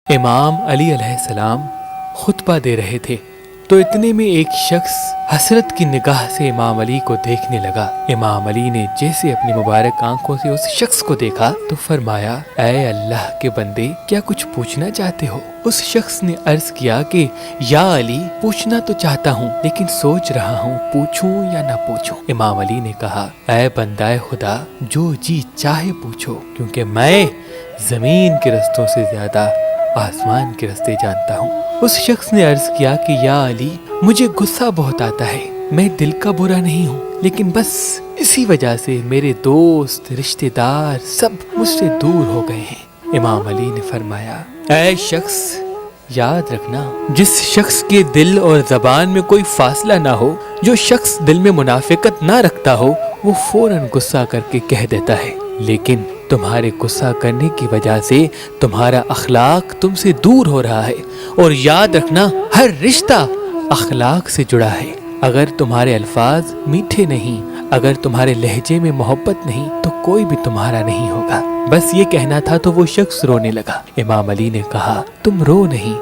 امام علی علیہ السلام خطبہ دے رہے تھے تو اتنے میں ایک شخص حسرت کی نگاہ سے امام علی کو دیکھنے لگا۔ امام علی نے جیسے اپنی مبارک آنکھوں سے اس شخص کو دیکھا تو فرمایا، اے اللہ کے بندے، کیا کچھ پوچھنا چاہتے ہو؟ اس شخص نے عرض کیا کہ یا علی، پوچھنا تو چاہتا ہوں لیکن سوچ رہا ہوں پوچھوں یا نہ پوچھوں۔ امام علی نے کہا، اے بندہ خدا، جو جی چاہے پوچھو، کیونکہ میں زمین کے رستوں سے زیادہ آسمان کے رستے جانتا ہوں۔ اس شخص نے عرض کیا کہ یا علی، مجھے غصہ بہت آتا ہے، میں دل کا برا نہیں ہوں، لیکن بس اسی وجہ سے میرے دوست، رشتہ دار سب مجھ سے دور ہو گئے ہیں۔ امام علی نے فرمایا، اے شخص، یاد رکھنا، جس شخص کے دل اور زبان میں کوئی فاصلہ نہ ہو، جو شخص دل میں منافقت نہ رکھتا ہو، وہ فوراً غصہ کر کے کہہ دیتا ہے، لیکن تمہارے غصہ کرنے کی وجہ سے تمہارا اخلاق تم سے دور ہو رہا ہے۔ اور یاد رکھنا، ہر رشتہ اخلاق سے جڑا ہے۔ اگر تمہارے الفاظ میٹھے نہیں، اگر تمہارے لہجے میں محبت نہیں، تو کوئی بھی تمہارا نہیں ہوگا۔ بس یہ کہنا تھا تو وہ شخص رونے لگا۔ امام علی نے کہا، تم رو نہیں،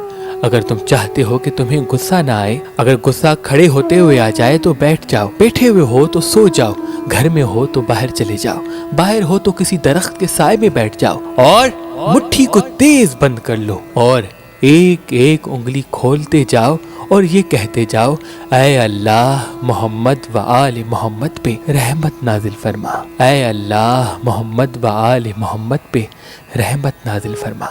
اگر تم چاہتے ہو کہ تمہیں غصہ نہ آئے، اگر غصہ کھڑے ہوتے ہوئے آ جائے تو بیٹھ جاؤ، بیٹھے ہوئے ہو تو سو جاؤ، گھر میں ہو تو باہر چلے جاؤ، باہر ہو تو کسی درخت کے سائے میں بیٹھ جاؤ، اور مٹھی کو تیز بند کر لو اور ایک ایک انگلی کھولتے جاؤ اور یہ کہتے جاؤ، اے اللہ، محمد و آل محمد پہ رحمت نازل فرما، اے اللہ، محمد و آل محمد پہ رحمت نازل فرما۔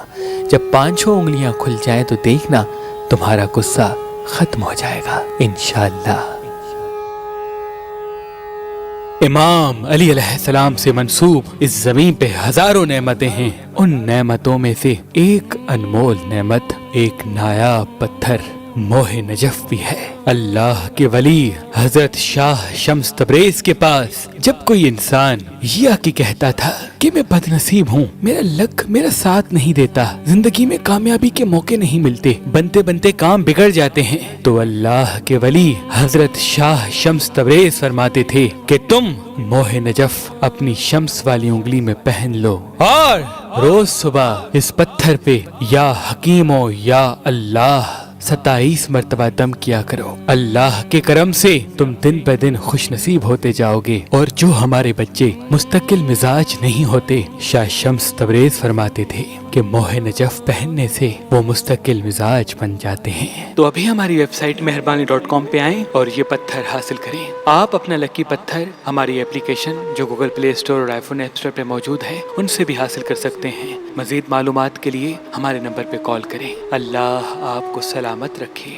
جب پانچوں انگلیاں کھل جائیں تو دیکھنا تمہارا غصہ ختم ہو جائے گا انشاءاللہ۔ امام علی علیہ السلام سے منسوب اس زمین پہ ہزاروں نعمتیں ہیں، ان نعمتوں میں سے ایک انمول نعمت، ایک نایاب پتھر موہ نجف بھی ہے۔ اللہ کے ولی حضرت شاہ شمس تبریز کے پاس جب کوئی انسان یہ آ کے کہتا تھا کہ میں بد نصیب ہوں، میرا لک میرا ساتھ نہیں دیتا، زندگی میں کامیابی کے موقع نہیں ملتے، بنتے بنتے کام بگڑ جاتے ہیں، تو اللہ کے ولی حضرت شاہ شمس تبریز فرماتے تھے کہ تم موہ نجف اپنی شمس والی انگلی میں پہن لو اور روز صبح اس پتھر پہ یا حکیمو یا اللہ 27 مرتبہ دم کیا کرو۔ اللہ کے کرم سے تم دن بہ دن خوش نصیب ہوتے جاؤ گے۔ اور جو ہمارے بچے مستقل مزاج نہیں ہوتے، شاہ شمس تبریز فرماتے تھے کہ موہ نجف پہننے سے وہ مستقل مزاج بن جاتے ہیں۔ تو ابھی ہماری ویب سائٹ مہربانی.com پہ آئیں اور یہ پتھر حاصل کریں۔ آپ اپنا لکی پتھر ہماری اپلیکیشن جو گوگل پلے اسٹور اور آئی فون ایپ اسٹور پہ موجود ہے ان سے بھی حاصل کر سکتے ہیں۔ مزید معلومات کے لیے ہمارے نمبر پہ کال کریں۔ اللہ آپ کو سلامت رکھے۔